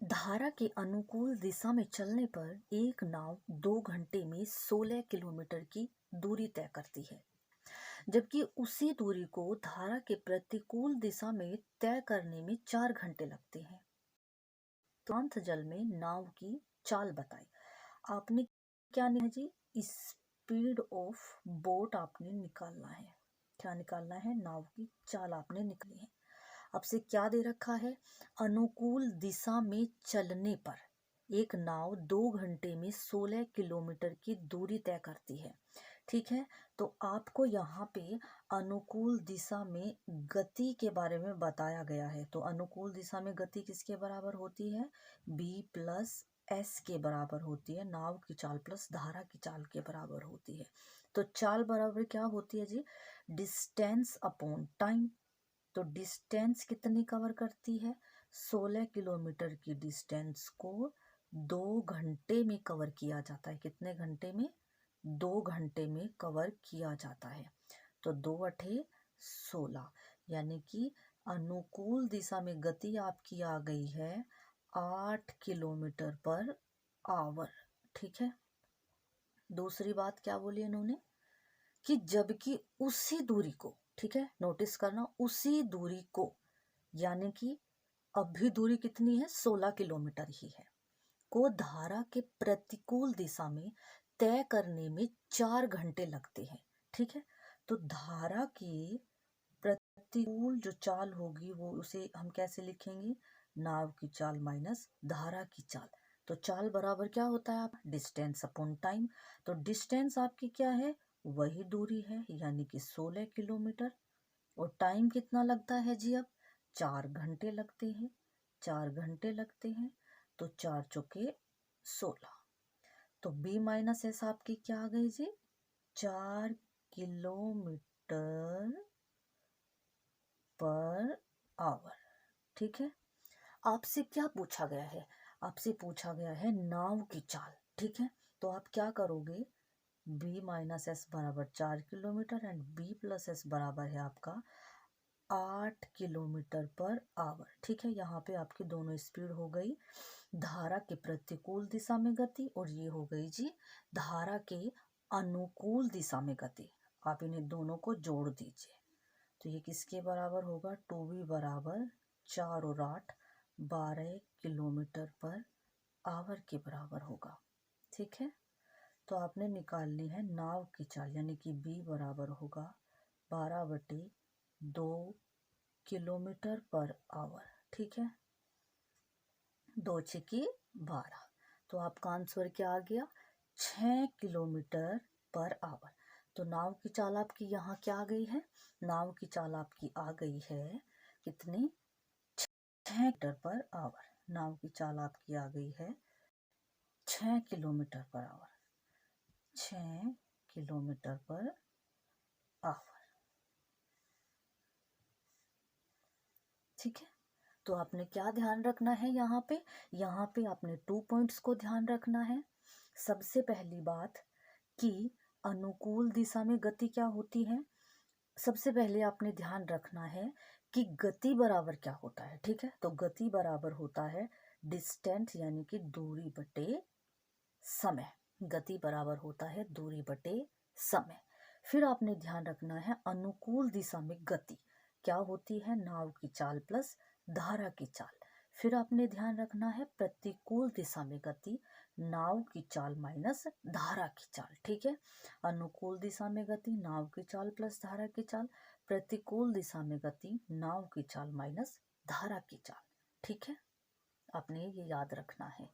धारा के अनुकूल दिशा में चलने पर एक नाव 2 घंटे में 16 किलोमीटर की दूरी तय करती है, जबकि उसी दूरी को धारा के प्रतिकूल दिशा में तय करने में 4 घंटे लगते हैं। शांत जल में नाव की चाल बताई। आपने क्या निकालना है जी? स्पीड ऑफ बोट आपने निकालना है। क्या निकालना है? नाव की चाल आपने निकाली है। आपसे क्या दे रखा है? अनुकूल दिशा में चलने पर एक नाव 2 घंटे में 16 किलोमीटर की दूरी तय करती है। ठीक है, तो आपको यहाँ पे अनुकूल दिशा में गति के बारे में बताया गया है। तो अनुकूल दिशा में गति किसके बराबर होती है? b प्लस एस के बराबर होती है। नाव की चाल प्लस धारा की चाल के बराबर होती है। तो चाल बराबर क्या होती है जी? Distance upon time. तो डिस्टेंस कितनी कवर करती है? 16 किलोमीटर की डिस्टेंस को 2 घंटे में कवर किया जाता है। कितने घंटे में? 2 घंटे में कवर किया जाता है। तो 2 अठे 16, यानी कि अनुकूल दिशा में गति आपकी आ गई है 8 किलोमीटर पर आवर। ठीक है, दूसरी बात क्या बोली इन्होंने कि जबकि उसी दूरी को, ठीक है, नोटिस करना, उसी दूरी को, यानी कि अभी दूरी कितनी है? 16 किलोमीटर ही है, को धारा के प्रतिकूल दिशा में तय करने में 4 घंटे लगते हैं। ठीक है, तो धारा की प्रतिकूल जो चाल होगी वो उसे हम कैसे लिखेंगे? नाव की चाल माइनस धारा की चाल। तो चाल बराबर क्या होता है? आप डिस्टेंस अपॉन टाइम। तो डिस्टेंस आपकी क्या है? वही दूरी है, यानी कि 16 किलोमीटर। और टाइम कितना लगता है जी? अब 4 घंटे लगते हैं। 4 घंटे लगते हैं, तो 4 चौके 16। तो b माइनस एस आपकी क्या आ गई जी? 4 किलोमीटर पर आवर। ठीक है, आपसे क्या पूछा गया है? आपसे पूछा गया है नाव की चाल। ठीक है, तो आप क्या करोगे? b माइनस एस बराबर 4 kilometre and b plus S बराबर है आपका 8 किलोमीटर पर आवर। ठीक है, यहाँ पे आपकी दोनों स्पीड हो गई धारा के प्रतिकूल दिशा में गति, और ये हो गई जी धारा के अनुकूल दिशा में गति। आप इन्हें दोनों को जोड़ दीजिए, तो ये किसके बराबर होगा? 2b बराबर 4 और 8 12 किलोमीटर पर आवर के बराबर होगा। ठीक है, तो आपने निकालनी है नाव की चाल, यानी कि b बराबर होगा 12/2 किलोमीटर पर आवर। ठीक है, 2 छक्के 12, तो आपका आंसर क्या आ गया? 6 किलोमीटर पर आवर। तो नाव की चाल आपकी यहाँ क्या आ गई है? नाव की चाल आपकी आ गई है कितनी? 6 मीटर पर आवर। नाव की चाल आपकी आ गई है 6 kilometre per hour. 6 kilometre per hour. ठीक है, तो आपने क्या ध्यान रखना है यहाँ पे? यहाँ पे आपने 2 पॉइंट्स को ध्यान रखना है। सबसे पहली बात कि अनुकूल दिशा में गति क्या होती है? सबसे पहले आपने ध्यान रखना है कि गति बराबर क्या होता है। ठीक है, तो गति बराबर होता है डिस्टेंस, यानी कि दूरी बटे समय। गति बराबर होता है दूरी बटे समय। फिर आपने ध्यान रखना है अनुकूल दिशा में गति क्या होती है? नाव की चाल प्लस धारा की चाल। फिर आपने ध्यान रखना है प्रतिकूल दिशा में गति नाव की चाल माइनस धारा की चाल। ठीक है, अनुकूल दिशा में गति नाव की चाल प्लस धारा की चाल, प्रतिकूल दिशा में गति नाव की चाल माइनस धारा की चाल। ठीक है, आपने ये याद रखना है।